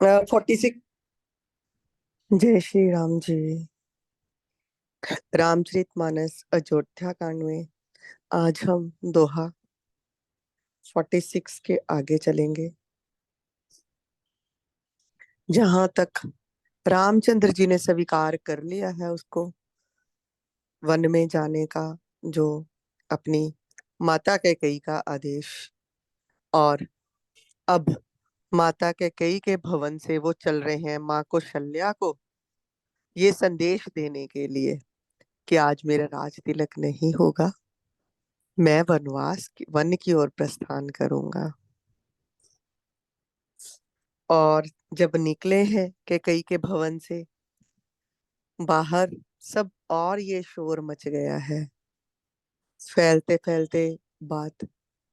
46। जय श्री राम जी। रामचरितमानस अयोध्या कांड में आज हम दोहा 46 के आगे चलेंगे, जहां तक रामचंद्र जी ने स्वीकार कर लिया है उसको वन में जाने का, जो अपनी माता कैकेयी का आदेश। और अब माता कैकेयी के भवन से वो चल रहे हैं माँ कौशल्या को ये संदेश देने के लिए कि आज मेरा राज तिलक नहीं होगा, मैं वन की ओर प्रस्थान करूंगा। और जब निकले हैं कैकेयी के भवन से बाहर, सब और ये शोर मच गया है। फैलते फैलते बात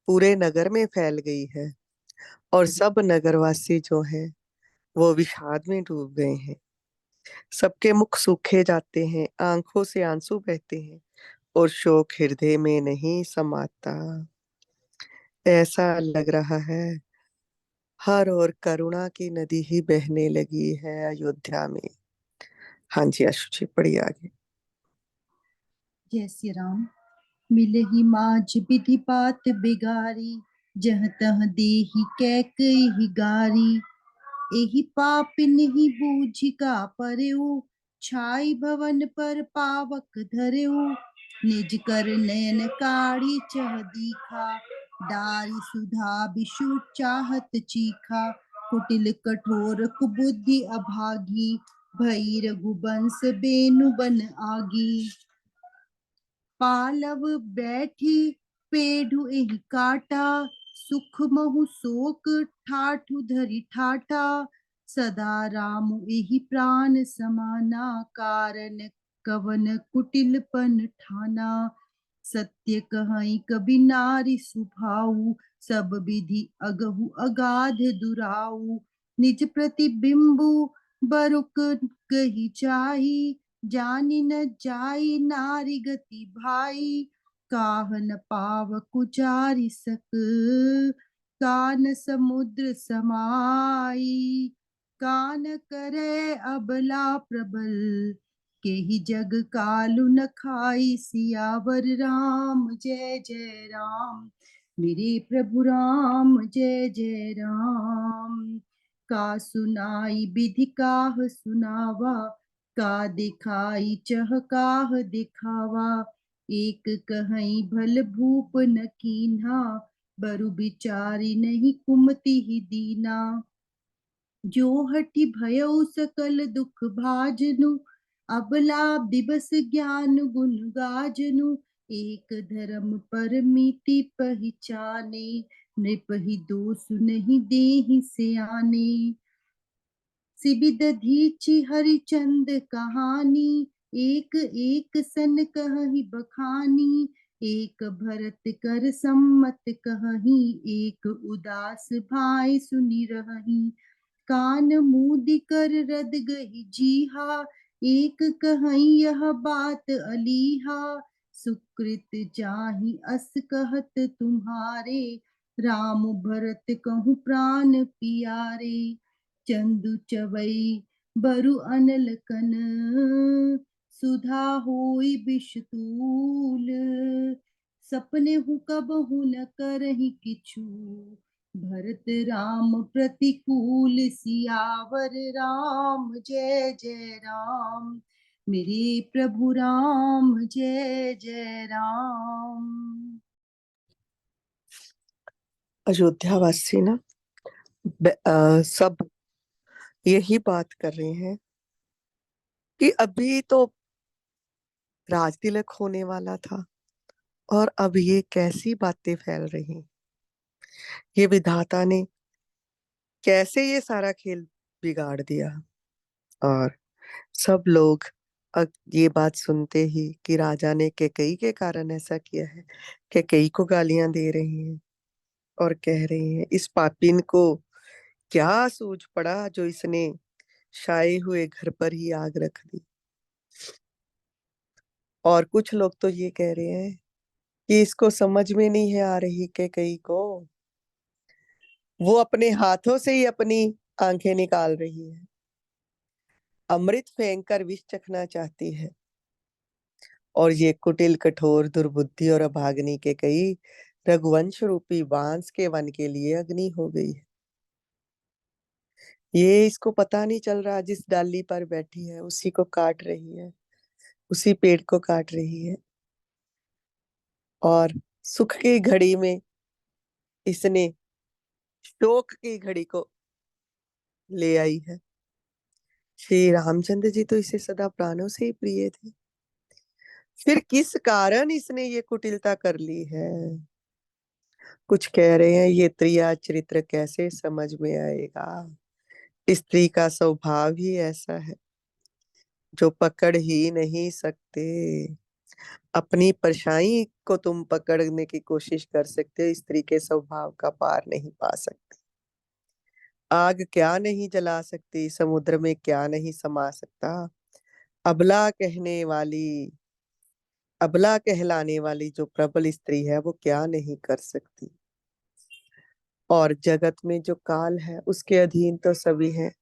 पूरे नगर में फैल गई है और सब नगरवासी जो हैं वो विषाद में डूब गए हैं। सबके मुख सूखे जाते हैं, आंखों से आंसू बहते हैं और शोक हृदय में नहीं समाता। ऐसा लग रहा है हर ओर करुणा की नदी ही बहने लगी है अयोध्या में। हाँ जी आशु जी, पढ़िए आगे। जय श्री राम। मिलहि माझ विधि बात बिगारी, जह तह देहि कैकेयी गारी। एहि पापिन ही बूझिका परऊ, छाई भवन पर पावक धरऊ। निज कर नयन काढ़ी चह दीखा, डारी सुधा बिषु चाहत चीखा। कुटिल कठोर कुबुद्धि अभागी, भई रघुबंश बेनु बन आगी। पालव बैठी पेढ़ु एहि काटा, सुख महु शोक ठाठु धरि ठाठा। सदा राम एहि प्राण समाना, कारण कवन कुटिलपन ठाना। सत्य कहि कबि नारी सुभाऊ, सब विधि अगहु अगाध दुराऊ। निज प्रतिबिंबु बरुक गही चाही, जानि न जाई नारी गति भाई। काह न पाव कुचारि सक, कान समुद्र समाई। कान करे अबला प्रबल, केहि जग कालु न खाई। सियावर राम जय जय राम, मेरे प्रभु राम जय जय राम। का सुनाई विधि काह सुनावा, का दिखाई चह काह दिखावा। एक कहीं भल भूप न कीन्हा, बरु बिचारी नहीं कुमति ही दीना। जो हठि भयउ सकल दुख भाजनु, अबला दिबस ज्ञान गुण गाजनु। एक धर्म परमिति पहिचाने, नृपहि दोष नहीं देहि सियाने। सिबिद धीचि हरिचंद कहानी, एक एक सन कहहि बखानी। एक भरत कर सम्मत कहही, एक उदास भाई सुनि रहही। कान मूदि कर रद गही जीहा, एक कहीं यह बात अलीहा। सुकृत जाहि अस कहत तुम्हारे, राम भरत कहूँ प्राण पियारे। चंदु चवई बरु अनल कन, सुधा होई बिषतूल। सपने हूँ कबहु न करहि किछु, भरत राम प्रतिकूल। सियावर राम जय जय राम, मेरे प्रभु राम जय जय राम। अयोध्या वासी ना सब यही बात कर रहे हैं कि अभी तो राज तिलक होने वाला था और अब ये कैसी बातें फैल रही। ये विधाता ने कैसे ये सारा खेल बिगाड़ दिया। और सब लोग ये बात सुनते ही कि राजा ने कैकेयी के कारण ऐसा किया है, कैकेयी को गालियां दे रही हैं और कह रही हैं इस पापिन को क्या सूझ पड़ा जो इसने छाए हुए घर पर ही आग रख दी। और कुछ लोग तो ये कह रहे हैं कि इसको समझ में नहीं है आ रही कैकेयी को, वो अपने हाथों से ही अपनी आंखें निकाल रही है, अमृत फेंक कर विष चखना चाहती है। और ये कुटिल कठोर दुर्बुद्धि और अभागनी के कई रघुवंश रूपी बांस के वन के लिए अग्नि हो गई है। ये इसको पता नहीं चल रहा, जिस डाली पर बैठी है उसी को काट रही है, उसी पेड़ को काट रही है। और सुख की घड़ी में इसने शोक की घड़ी को ले आई है। श्री रामचंद्र जी तो इसे सदा प्राणों से ही प्रिय थे, फिर किस कारण इसने ये कुटिलता कर ली है। कुछ कह रहे हैं ये त्रिया चरित्र कैसे समझ में आएगा। स्त्री का स्वभाव ही ऐसा है जो पकड़ ही नहीं सकते। अपनी परछाई को तुम पकड़ने की कोशिश कर सकते हो, स्त्री के स्वभाव का पार नहीं पा सकते। आग क्या नहीं जला सकती, समुद्र में क्या नहीं समा सकता। अबला कहने वाली, अबला कहलाने वाली जो प्रबल स्त्री है वो क्या नहीं कर सकती। और जगत में जो काल है उसके अधीन तो सभी हैं,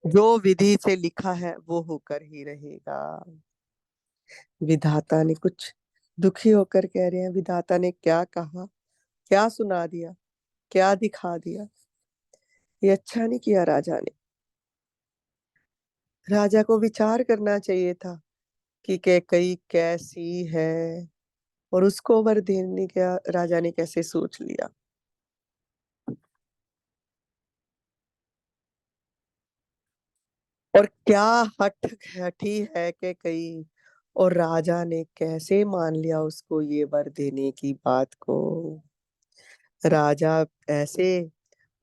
जो विधि से लिखा है वो होकर ही रहेगा। विधाता ने कुछ दुखी होकर कह रहे हैं, विधाता ने क्या कहा, क्या सुना दिया, क्या दिखा दिया। ये अच्छा नहीं किया राजा ने। राजा को विचार करना चाहिए था कि कैकई कैसी है, और उसको वर देने का राजा ने कैसे सोच लिया। और क्या हठ हठी है कैकई, और राजा ने कैसे मान लिया उसको ये वर देने की बात को। राजा ऐसे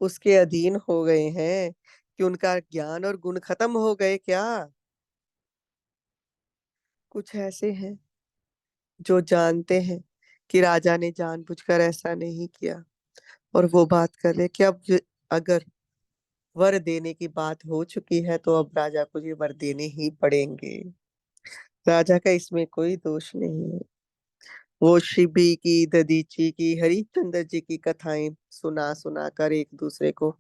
उसके अधीन हो गए हैं कि उनका ज्ञान और गुण खत्म हो गए क्या। कुछ ऐसे हैं जो जानते हैं कि राजा ने जानबूझकर ऐसा नहीं किया, और वो बात कर रहे कि अब अगर वर देने की बात हो चुकी है तो अब राजा को ये वर देने ही पड़ेंगे। राजा का इसमें कोई दोष नहीं है। वो शिबी की, ददीची की, हरिश्चंद्र जी की कथाएं सुना सुना कर एक दूसरे को,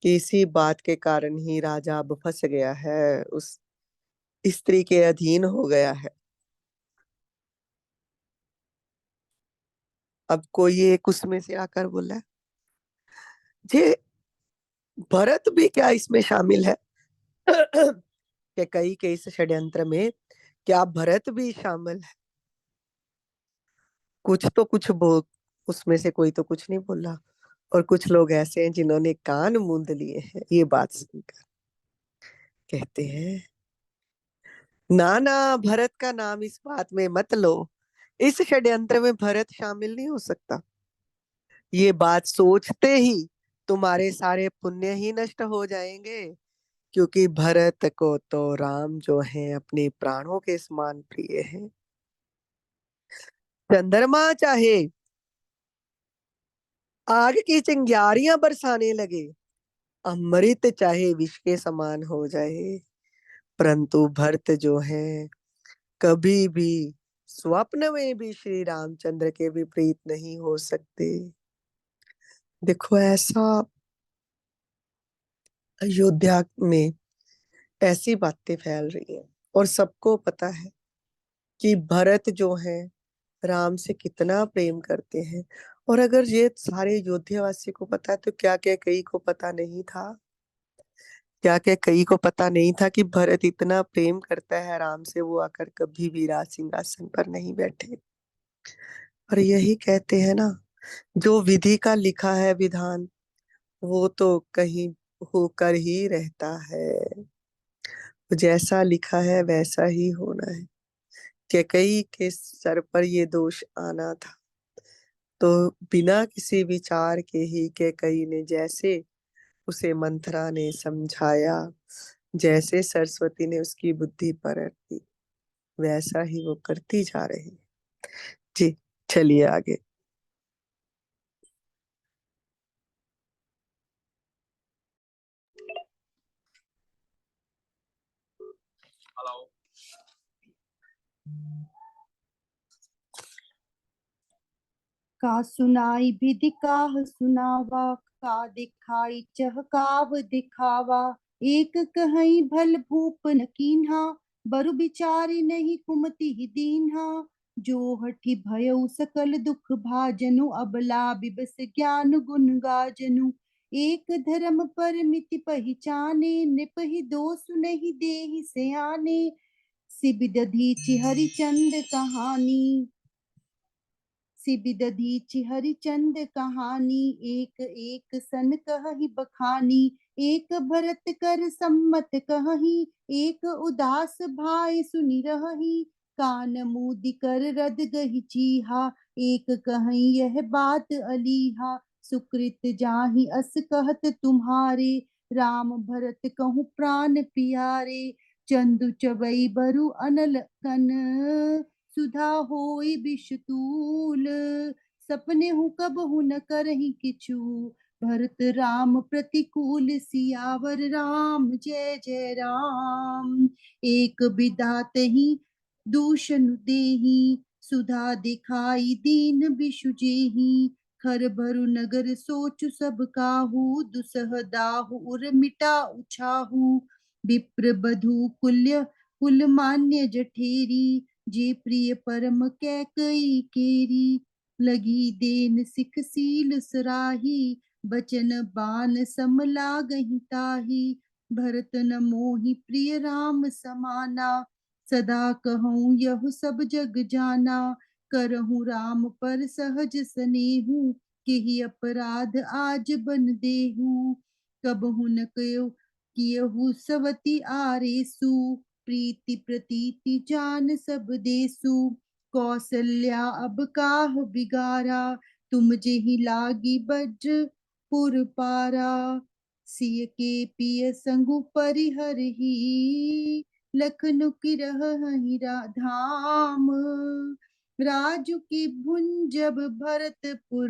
किसी बात के कारण ही राजा अब फंस गया है, उस स्त्री के अधीन हो गया है। अब कोई एक उसमें से आकर बोला, जे भरत भी क्या इसमें शामिल है। कि कई के इस षड्यंत्र में क्या भरत भी शामिल है। कुछ तो कुछ बोल, उसमें से कोई तो कुछ नहीं बोला, और कुछ लोग ऐसे हैं जिन्होंने कान मूंद लिए हैं ये बात सुनकर। कहते हैं ना ना, भरत का नाम इस बात में मत लो, इस षड्यंत्र में भरत शामिल नहीं हो सकता। ये बात सोचते ही तुम्हारे सारे पुण्य ही नष्ट हो जाएंगे, क्योंकि भरत को तो राम जो है अपने प्राणों के समान प्रिय है। चंद्रमा चाहे आग की चिंगारियां बरसाने लगे, अमृत चाहे विष के समान हो जाए, परंतु भरत जो है कभी भी स्वप्न में भी श्री रामचंद्र के विपरीत नहीं हो सकते। देखो ऐसा अयोध्या में ऐसी बातें फैल रही हैं, और सबको पता है कि भरत जो है राम से कितना प्रेम करते हैं। और अगर ये सारे अयोध्यावासी को पता है तो क्या क्या कई को पता नहीं था। क्या क्या कई को पता नहीं था कि भरत इतना प्रेम करता है राम से, वो आकर कभी भी राज सिंहासन पर नहीं बैठे। और यही कहते हैं ना, जो विधि का लिखा है विधान वो तो कहीं होकर ही रहता है। जैसा लिखा है वैसा ही होना है। कैकई के सर पर ये दोष आना था, तो बिना किसी विचार के ही कैकई ने जैसे उसे मंथरा ने समझाया, जैसे सरस्वती ने उसकी बुद्धि परख दी, वैसा ही वो करती जा रही है। जी, चलिए आगे। का सुनाई विधि काह सुनावा, का दिखाई चहकाव दिखावा, एक कहीं भल भूप न कीन्हा, बरु बिचारी नहीं कुमति ही दीन्हा। जो हठि भयउ सकल दुख भाजनु, अबला बिबस ज्ञान गुण गाजनु। एक धर्म परमिति पहिचाने, नृप ही दोष नहीं देहि सयाने। सिबिदधि हरिचंद कहानी, सिबिदधि हरिचंद कहानी, एक एक सन कहहि बखानी। एक भरत कर सम्मत कहही, एक उदास भाई सुनि रहही। कान मूदि कर रद गहि चीहा, एक कहीं यह बात अलीहा। सुकृत जाहि अस कहत तुम्हारे, राम भरत कहूँ प्राण प्यारे। चंदु चवई बरु अनल कन, सुधा होई विषतूल। सपने हूँ कब हूँ न करही किछु, भरत राम प्रतिकूल। सियावर राम जय जय राम। एक बिदात ही दूषण देही, सुधा दिखाई दीन बिषु जेही। खर भरु नगर सोचु सब काहू, दुसह दाहु उर मिटा उछाहू। विप्र बधु कुल्य कुल मान्य जठेरी, जे प्रिय परम कैकई केरी। लगी देन सिख सील सराही, बचन बान सम लागहि ताही। भरत न मोहि प्रिय राम समाना, सदा कहूँ यहु सब जग जाना। करहूँ राम पर सहज सनेहू, केहि अपराध आज बन देहू। कबहु न कयो कियहु सवति आरेसु, प्रीति प्रतीति जान सब देसु। कौसल्या अब काह बिगारा, तुम जेहि लागी बज्र पुर पारा। सिय के पिय संगु परिहरही, लखनऊ की रहहि धाम। राजु की भुंजब भरतपुर,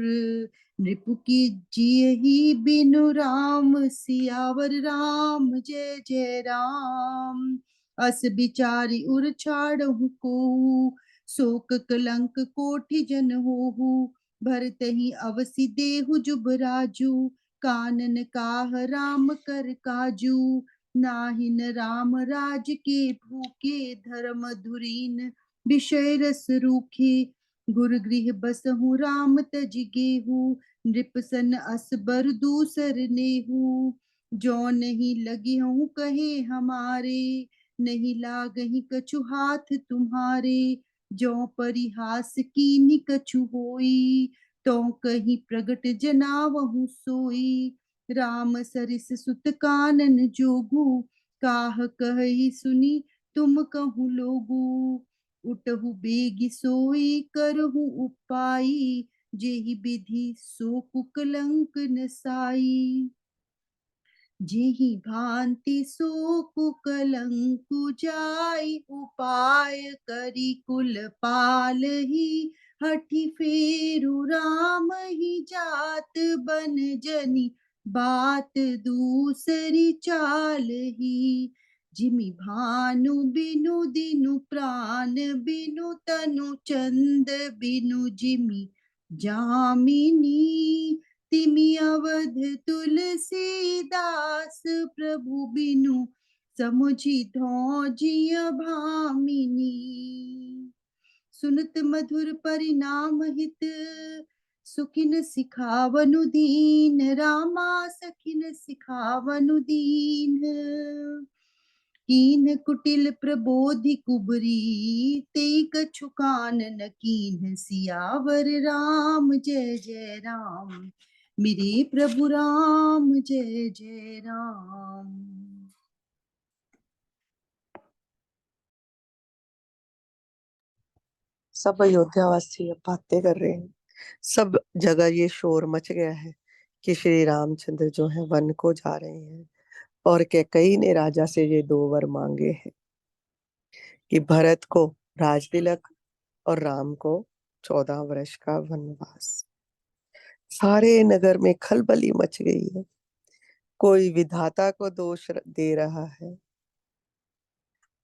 नृपु की जियहि बिनु राम। सियावर राम जय जय राम। अस बिचारी उर छाड़हु को, शोक कलंक कोटि जन होहु। भरत ही अवसि देहु जुब राजू, कानन काह राम कर काजू। नाहिन राम राज के भूखे, धर्म धुरीन विषय रस रूखे। गुर गृह बसहु राम तज गेहू, नृप सन अस बर दूसर नेहू। जो नहीं लगी हूँ कहे हमारे, नहीं लागही कछु हाथ तुम्हारे। जो परिहास कीनी कछु होई, तो कहीं प्रगट जनावहु सोई। राम सरिस सुत कानन जोगू, काह कहि सुनी तुम कहूँ लोगू। उठहु बेगी सोई करहु उपाई, जेहि विधि सो कुकलंक नसाई। जेहि भांति सो कुकलंकु जाई, उपाय करी कुल पालही। हठि फेरु राम ही जात, बन जनी बात दूसरी चालही। जिमि भानु बिनु दिनु प्राण बिनु, तनु चंद बिनु जिमि जामिनी। तिमि अवध तुलसीदास, प्रभु बिनु समुझि धौजिय भामिनी। सुनत मधुर परिणाम हित, सुखिन सिखावनु दीन। रामा सखिन सिखावनु दीन। कीन कुटिल प्रबोधि कुबरी, तेई कछु कानन कीन। सियावर राम जय जय राम, मेरे प्रभु राम जय जय राम। सब अयोध्यावासी अब बातें कर रहे हैं, सब जगह ये शोर मच गया है कि श्री रामचंद्र जो है वन को जा रहे हैं। और कैकेयी ने राजा से ये दो वर मांगे हैं कि भरत को राज तिलक और राम को 14 वर्ष का वनवास। सारे नगर में खलबली मच गई है, कोई विधाता को दोष दे रहा है,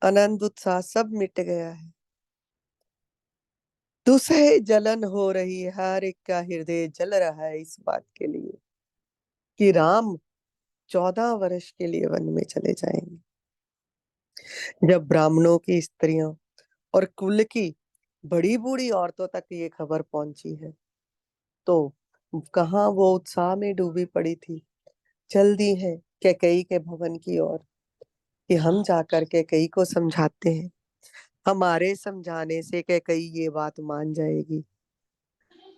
आनंद उत्साह सब मिट गया है। दुसह जलन हो रही है, हर एक का हृदय जल रहा है इस बात के लिए कि राम 14 वर्ष के लिए वन में चले जाएंगे। जब ब्राह्मणों की स्त्रियों और कुल की बड़ी बूढ़ी औरतों तक ये खबर पहुंची है, तो कहाँ वो उत्साह में डूबी पड़ी थी। चल दी है कैकई के भवन की ओर कि हम जाकर कैकई को समझाते हैं, हमारे समझाने से कैकई ये बात मान जाएगी।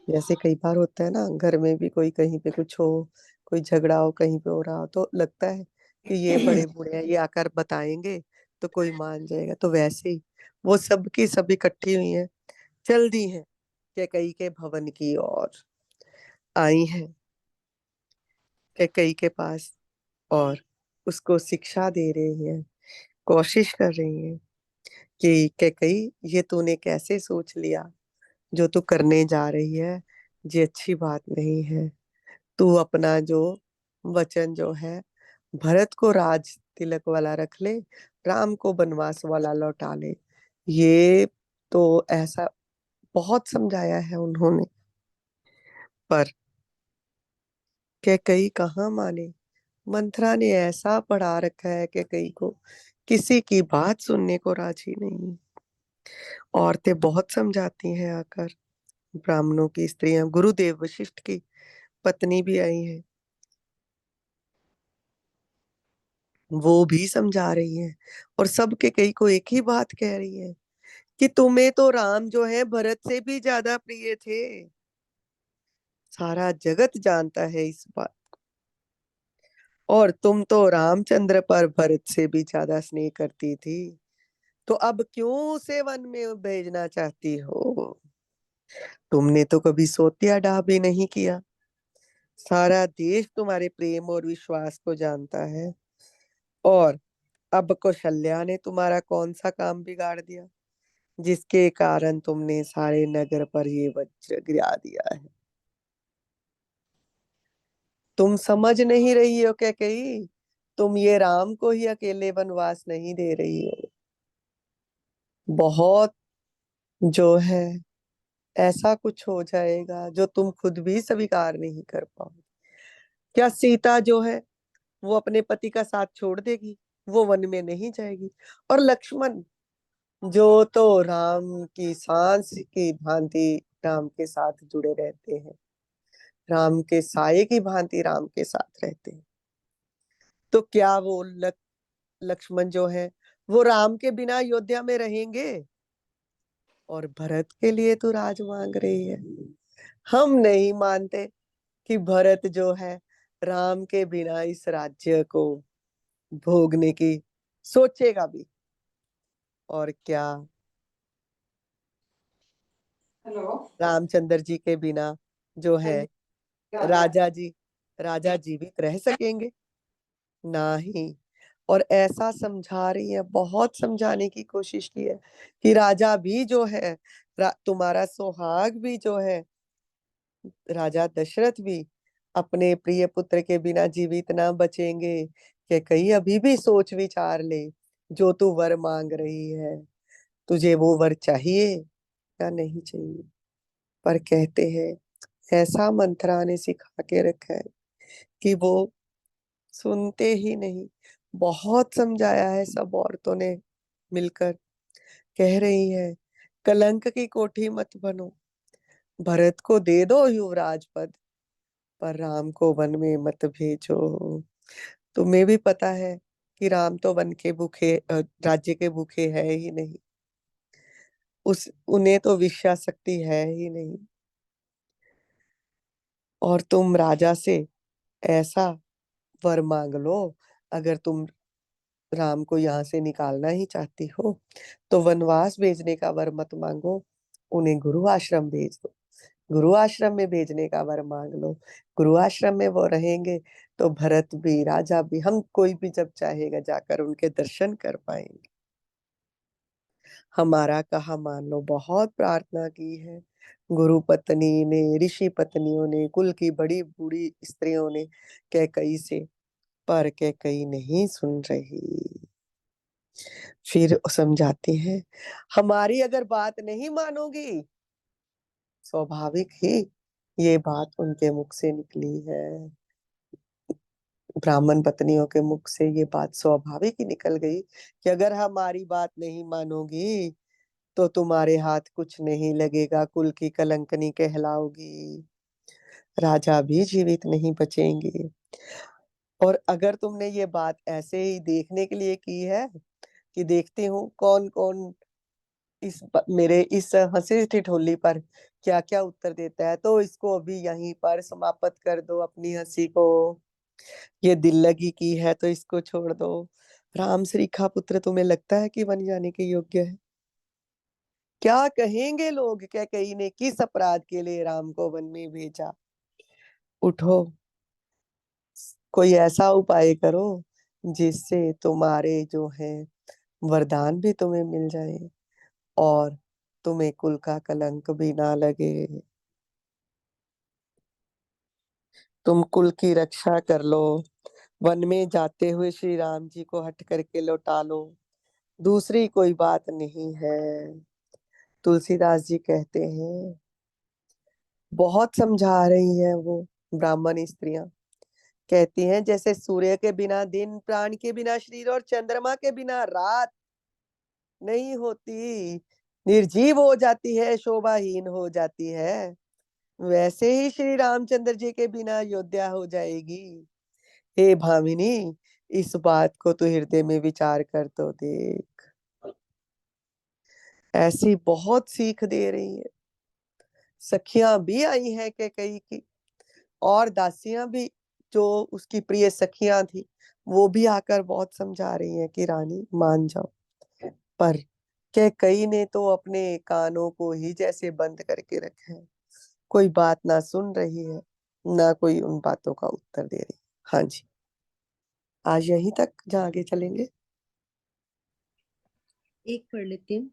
जैसे कई बार होता है ना, घर में भी कोई कहीं पे कुछ हो, कोई झगड़ा हो कहीं पे हो रहा हो, तो लगता है कि ये बड़े बूढ़े हैं, ये आकर बताएंगे तो कोई मान जाएगा। तो वैसे ही वो सब की सब इकट्ठी हुई हैं, चल दी हैं कैकई के भवन की ओर, आई हैं कैकई के पास, और उसको शिक्षा दे रही हैं, कोशिश कर रही हैं कि कैकई ये तूने कैसे सोच लिया, जो तू करने जा रही है ये अच्छी बात नहीं है। तू अपना जो वचन जो है, भरत को राज तिलक वाला रख ले, राम को वनवास वाला लौटा ले। ये तो ऐसा बहुत समझाया है उन्होंने, पर कैकई कहाँ माने। मंथरा ने ऐसा पढ़ा रखा है कैकई को, किसी की बात सुनने को राजी नहीं। औरतें बहुत समझाती हैं आकर, ब्राह्मणों की स्त्रियां, गुरुदेव वशिष्ठ की पत्नी भी आई है, वो भी समझा रही है, और सब के कई को एक ही बात कह रही है कि तुम्हें तो राम जो है भरत से भी ज्यादा प्रिय थे। सारा जगत जानता है इस बात, और तुम तो रामचंद्र पर भरत से भी ज्यादा स्नेह करती थी, तो अब क्यों उसे वन में भेजना चाहती हो। तुमने तो कभी सोतिया डाह भी नहीं किया। सारा देश तुम्हारे प्रेम और विश्वास को जानता है, और अब कौशल्या ने तुम्हारा कौन सा काम बिगाड़ दिया, जिसके कारण तुमने सारे नगर पर ये वज्र गिरा दिया है। तुम समझ नहीं रही हो क्या कही, तुम ये राम को ही अकेले वनवास नहीं दे रही हो, बहुत जो है ऐसा कुछ हो जाएगा जो तुम खुद भी स्वीकार नहीं कर पाओ। क्या सीता जो है वो अपने पति का साथ छोड़ देगी, वो वन में नहीं जाएगी। और लक्ष्मण जो तो राम की सांस की भांति राम के साथ जुड़े रहते हैं, राम के साये की भांति राम के साथ रहते हैं, तो क्या वो लक्ष्मण जो है वो राम के बिना अयोध्या में रहेंगे। और भरत के लिए तो राज मांग रही है। हम नहीं मानते कि भरत जो है राम के बिना इस राज्य को भोगने की सोचेगा भी। और क्या हेलो रामचंद्र जी के बिना जो है राजा जी राजा जीवित रह सकेंगे, नहीं। और ऐसा समझा रही है, बहुत समझाने की कोशिश की है कि राजा भी जो है, तुम्हारा सुहाग भी जो है, राजा दशरथ भी अपने प्रिय पुत्र के बिना जीवित ना बचेंगे। कि कहीं अभी भी सोच विचार ले, जो तू वर मांग रही है, तुझे वो वर चाहिए या नहीं चाहिए। पर कहते हैं ऐसा मंत्रा ने सिखा के रखा है कि वो सुनते ही नहीं। बहुत समझाया है सब औरतों ने मिलकर, कह रही है कलंक की कोठी मत बनो, भरत को दे दो युवराज पद, पर राम को वन में मत भेजो। तुम्हें भी पता है कि राम तो वन के भूखे राज्य के भूखे है ही नहीं, उस उन्हें तो विषया शक्ति है ही नहीं। और तुम राजा से ऐसा वर मांग लो, अगर तुम राम को यहाँ से निकालना ही चाहती हो तो वनवास भेजने का वर मत मांगो, उन्हें गुरु आश्रम भेज दो। गुरु आश्रम में भेजने का वर मांग लो, गुरु आश्रम में वो रहेंगे तो भरत भी राजा भी हम कोई भी जब चाहेगा जाकर उनके दर्शन कर पाएंगे। हमारा कहा मान लो, बहुत प्रार्थना की है गुरु पत्नी ने, ऋषि पत्नियों ने, कुल की बड़ी बूढ़ी स्त्रियों ने कैकई से, पर कैकई नहीं सुन रही। फिर समझाते हैं हमारी अगर बात नहीं मानोगी, स्वाभाविक ही ये बात उनके मुख से निकली है, ब्राह्मण पत्नियों के मुख से ये बात स्वाभाविक ही निकल गई कि अगर हमारी बात नहीं मानोगी तो तुम्हारे हाथ कुछ नहीं लगेगा, कुल की कलंकनी कहलाओगी, राजा भी जीवित नहीं बचेंगे। और अगर तुमने ये बात ऐसे ही देखने के लिए की है कि देखती हूँ कौन कौन मेरे इस हंसी ठिठोली पर क्या क्या उत्तर देता है, तो इसको अभी यहीं पर समाप्त कर दो अपनी हंसी को। ये दिल लगी की है तो इसको छोड़ दो। राम श्रीखा पुत्र तुम्हें लगता है कि बन जाने के योग्य है? क्या कहेंगे लोग, क्या कही ने किस अपराध के लिए राम को वन में भेजा? उठो, कोई ऐसा उपाय करो जिससे तुम्हारे जो है वरदान भी तुम्हें मिल जाए और तुम्हें कुल का कलंक भी ना लगे। तुम कुल की रक्षा कर लो, वन में जाते हुए श्री राम जी को हट करके लौटा लो, दूसरी कोई बात नहीं है। तुलसीदास जी कहते हैं, बहुत समझा रही हैं वो ब्राह्मण स्त्रियां, कहती हैं जैसे सूर्य के बिना दिन, प्राण के बिना शरीर और चंद्रमा के बिना रात नहीं होती, निर्जीव हो जाती है, शोभाहीन हो जाती है, वैसे ही श्री रामचंद्र जी के बिना अयोध्या हो जाएगी। हे भामिनी, इस बात को तो हृदय में विचार कर तो देख। ऐसी बहुत सीख दे रही है। सखियां भी आई हैं कैकई की, और दासियां भी, जो उसकी प्रिय सखियां थी, वो भी आकर बहुत समझा रही हैं कि रानी मान जाओ। पर कैकई ने तो अपने कानों को ही जैसे बंद करके रखे हैं, कोई बात ना सुन रही है, ना कोई उन बातों का उत्तर दे रही। हाँ जी, आज यहीं तक, जहाँ आगे चलेंगे। एक पढ़ लेते हैं।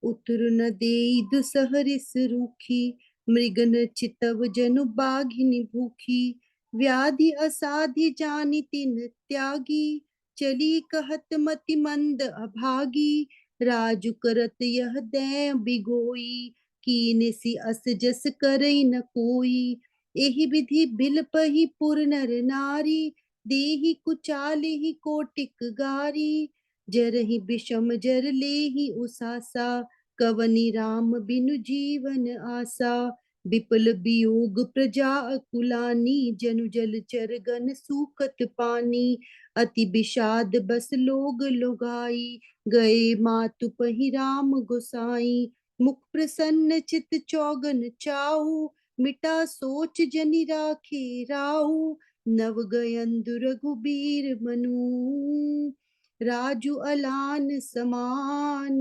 उतर न देई दुसहरिस रूखी, मृगन चितव जनु बाघिनी भूखी, व्याधि असाधि जानि तिन त्यागी, चली कहत मति मंद अभागी, राजु करत यह दै बिगोई, कीने सी अस जस करई न कोई, एहि विधि बिलपहि पुर नर नारी, देहि कुचालिहि कोटिक गारी, जरहि विषम जर लेहि उसासा, कवनि राम बिनु जीवन आसा, विपुल वियोग प्रजा अकुलानी, जनु जल चर गन सूखत पानी, अति विषाद बस लोग लोगाई, गए मातु पहि राम गोसाई, मुख प्रसन्न चित चौगन चाऊ, मिटा सोच जनि राखे राऊ, नव गयंदु रघुबीर मनु, राजू अलान समान,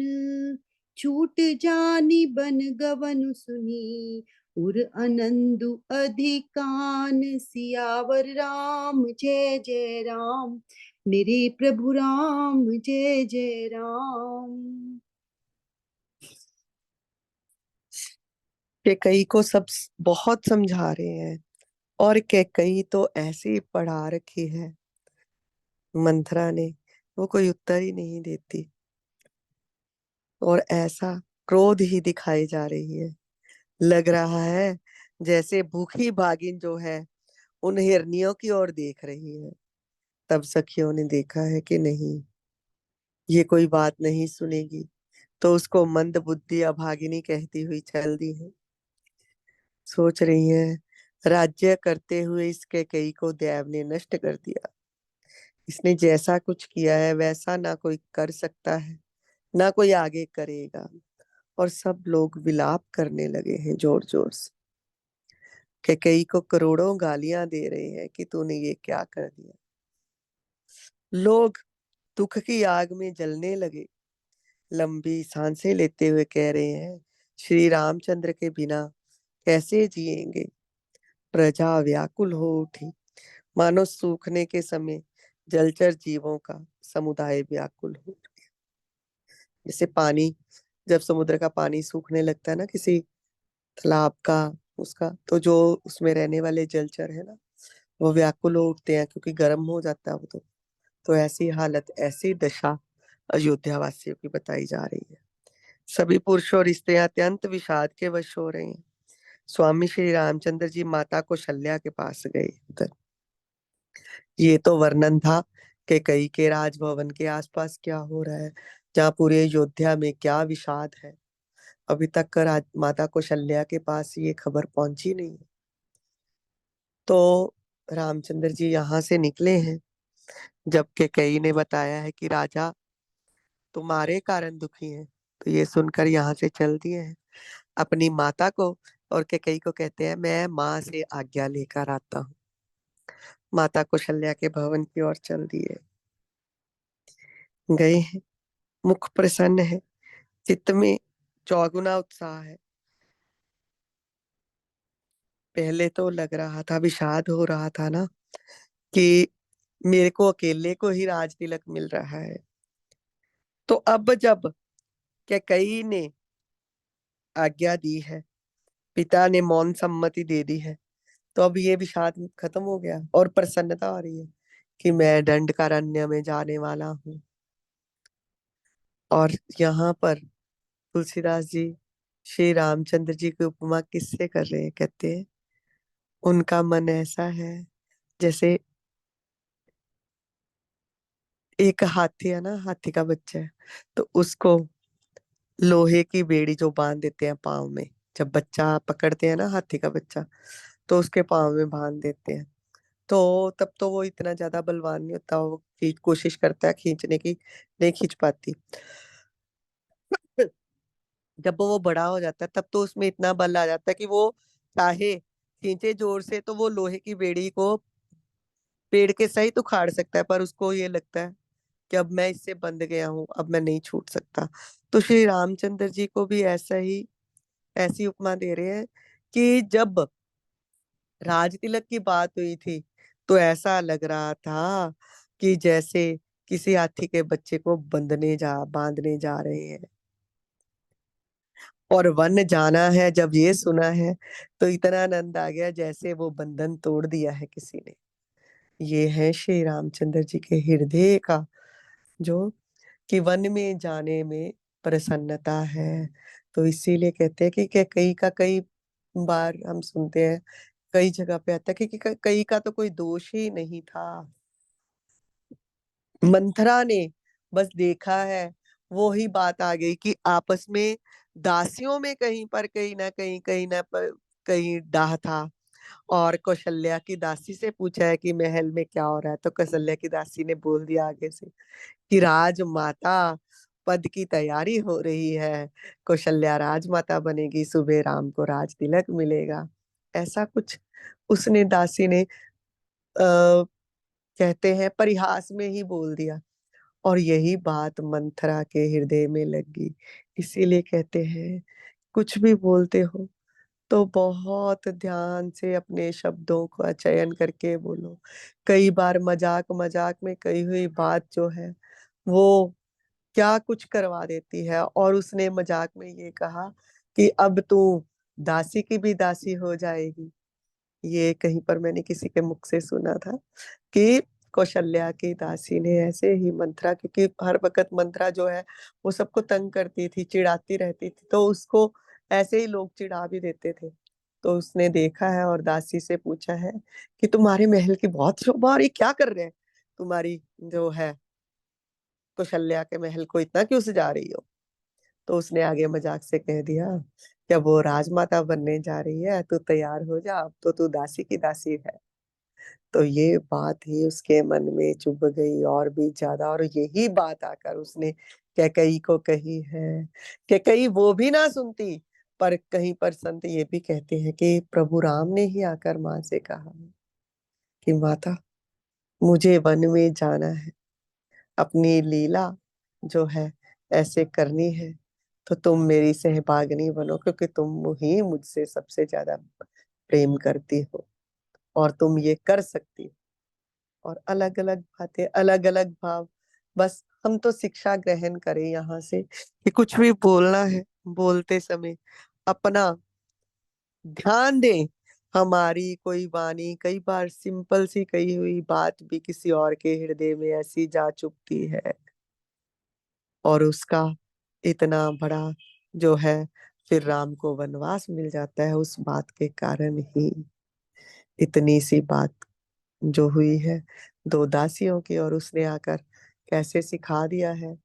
छूट जानी बन गवन सुनी, उर अनंदु अधिकान, सियावर राम जय जय राम, मेरे प्रभु राम जय जय राम। कैकई को सब बहुत समझा रहे हैं, और कैकई तो ऐसे ही पढ़ा रखी है मंथरा ने, वो कोई उत्तर ही नहीं देती, और ऐसा क्रोध ही दिखाई जा रही है। लग रहा है जैसे भूखी भागिन जो है उन हिरनियों की ओर देख रही है। तब सखियों ने देखा है कि नहीं, ये कोई बात नहीं सुनेगी, तो उसको मंद बुद्धि अभागिनी कहती हुई चल दी है। सोच रही है, राज्य करते हुए इस कैकेयी को देव ने नष्ट कर दिया, इसने जैसा कुछ किया है वैसा ना कोई कर सकता है, ना कोई आगे करेगा। और सब लोग विलाप करने लगे हैं जोर जोर से, कैकेयी को करोड़ों गालियां दे रहे हैं कि तूने ये क्या कर दिया। लोग दुख की आग में जलने लगे, लंबी सांसें लेते हुए कह रहे हैं, श्री रामचंद्र के बिना कैसे जिएंगे। प्रजा व्याकुल हो उठी, मानो सूखने के समय जलचर जीवों का समुदाय व्याकुल हो। जैसे पानी, जब समुद्र का पानी सूखने लगता है ना किसी तालाब का, उसका तो जो उसमें रहने वाले जलचर है ना, वो व्याकुल हो उठते हैं क्योंकि गर्म हो जाता है वो। तो ऐसी हालत, ऐसी दशा अयोध्या वासियों की बताई जा रही है। सभी पुरुष और स्त्रियां अत्यंत विषाद के वश हो रहे हैं। स्वामी श्री रामचंद्र जी माता कौशल्या के पास गए उधर, ये तो वर्णन था कि कई के राजभवन के आसपास क्या हो रहा है, जहाँ पूरे अयोध्या में क्या विषाद है। अभी तक राज माता कौशल्या के पास ये खबर पहुंची नहीं है। तो रामचंद्र जी यहाँ से निकले हैं, जब कैकेयी ने बताया है कि राजा तुम्हारे कारण दुखी हैं। तो ये सुनकर यहाँ से चल दिए हैं अपनी माता को। और कैकेयी को कहते हैं मैं माँ से आज्ञा लेकर आता हूँ। माता कौशल्या के भवन की ओर चल दिए गए हैं। मुख प्रसन्न है, चित्त में चौगुना उत्साह है। पहले तो लग रहा था, विषाद हो रहा था ना, कि मेरे को अकेले को ही राज तिलक मिल रहा है। तो अब जब कैकेयी ने आज्ञा दी है, पिता ने मौन सम्मति दे दी है, तो अब ये विषाद खत्म हो गया और प्रसन्नता आ रही है कि मैं दंडकारण्य में जाने वाला हूँ। और यहाँ पर तुलसीदास जी श्री रामचंद्र जी की उपमा किससे कर रहे हैं? कहते हैं उनका मन ऐसा है जैसे एक हाथी है ना, हाथी का बच्चा है, तो उसको लोहे की बेड़ी जो बांध देते हैं पाँव में, जब बच्चा पकड़ते हैं ना हाथी का बच्चा, तो उसके पाँव में बांध देते हैं। तो तब तो वो इतना ज्यादा बलवान नहीं होता, वो कोशिश करता है खींचने की, नहीं खींच पाती। जब वो बड़ा हो जाता है तब तो उसमें इतना बल आ जाता है कि वो चाहे खींचे जोर से तो वो लोहे की बेड़ी को पेड़ के सहित उखाड़ सकता है, पर उसको ये लगता है कि अब मैं इससे बंध गया हूँ, अब मैं नहीं छूट सकता। तो श्री रामचंद्र जी को भी ऐसा ही, ऐसी उपमा दे रहे हैं कि जब राज तिलक की बात हुई थी तो ऐसा लग रहा था कि जैसे किसी हाथी के बच्चे को बांधने जा रहे हैं। और वन जाना है जब ये सुना है तो इतना आनंद आ गया जैसे वो बंधन तोड़ दिया है किसी ने। ये है श्री रामचंद्र जी के हृदय का, जो कि वन में जाने में प्रसन्नता है। तो इसीलिए कहते हैं कि कई का कई बार हम सुनते हैं, कई जगह पे आता है कि कई का तो कोई दोष ही नहीं था। मंथरा ने बस देखा है, वो ही बात आ गई कि आपस में दासियों में कहीं पर कहीं ना पर कहीं डाह था। और कौशल्या की दासी से पूछा है कि महल में क्या हो रहा है, तो कौशल्या की दासी ने बोल दिया आगे से कि राजमाता पद की तैयारी हो रही है, कौशल्या राजमाता बनेगी, सुबह राम को राज तिलक मिलेगा। ऐसा कुछ उसने, दासी ने कहते हैं परिहास में ही बोल दिया। और यही बात मंथरा के हृदय में लग गई। इसीलिए कहते हैं कुछ भी बोलते हो तो बहुत ध्यान से अपने शब्दों का चयन करके बोलो। कई बार मजाक मजाक में कही हुई बात जो है वो क्या कुछ करवा देती है। और उसने मजाक में ये कहा कि अब तू दासी की भी दासी हो जाएगी। ये कहीं पर मैंने किसी के मुख से सुना था कि कौशल्या की दासी ने ऐसे ही मंत्रा, क्योंकि हर वक्त मंत्रा जो है वो सबको तंग करती थी, चिढ़ाती रहती थी, तो उसको ऐसे ही लोग चिढ़ा भी देते थे। तो उसने देखा है और दासी से पूछा है कि तुम्हारे महल की बहुत शोभा और ये क्या कर रहे हैं, तुम्हारी जो है कौशल्या के महल को इतना क्यों सजा रही हो। तो उसने आगे मजाक से कह दिया क्या वो राजमाता बनने जा रही है, तू तैयार हो जा, अब तो तू दासी की दासी है। तो ये बात ही उसके मन में चुभ गई और भी ज्यादा, और यही बात आकर उसने कैकई को कही है। कैकई वो भी ना सुनती, पर कहीं पर संत ये भी कहते हैं कि प्रभु राम ने ही आकर माँ से कहा कि माता मुझे वन में जाना है, अपनी लीला जो है ऐसे करनी है, तो तुम मेरी सहभागिनी बनो, क्योंकि तुम ही मुझसे सबसे ज्यादा प्रेम करती हो और तुम ये कर सकती हो। और अलग अलग बातें, अलग अलग भाव, बस हम तो शिक्षा ग्रहण करें यहाँ से कि कुछ भी बोलना है, बोलते समय अपना ध्यान दें। हमारी कोई वाणी कई बार सिंपल सी कही हुई बात भी किसी और के हृदय में ऐसी जा चुभती है, और उसका इतना बड़ा जो है, फिर राम को वनवास मिल जाता है उस बात के कारण ही। इतनी सी बात जो हुई है दो दासियों की, और उसने आकर कैसे सिखा दिया है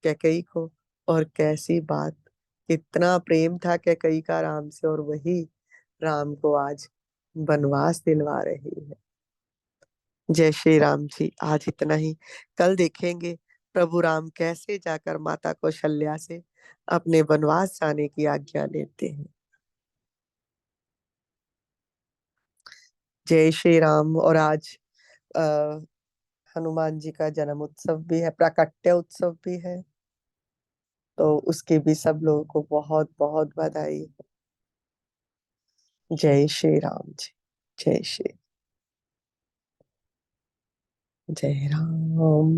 कैकई को। और कैसी बात, कितना प्रेम था कैकई का राम से, और वही राम को आज वनवास दिलवा रही है। जय श्री राम जी। आज इतना ही। कल देखेंगे प्रभु राम कैसे जाकर माता कौशल्या से अपने वनवास जाने की आज्ञा लेते हैं। जय श्री राम। और आज आ, हनुमान जी का जन्म उत्सव भी है, प्राकट्य उत्सव भी है, तो उसकी भी सब लोगों को बहुत बहुत बधाई। जय श्री राम जी। जय श्री, जय राम।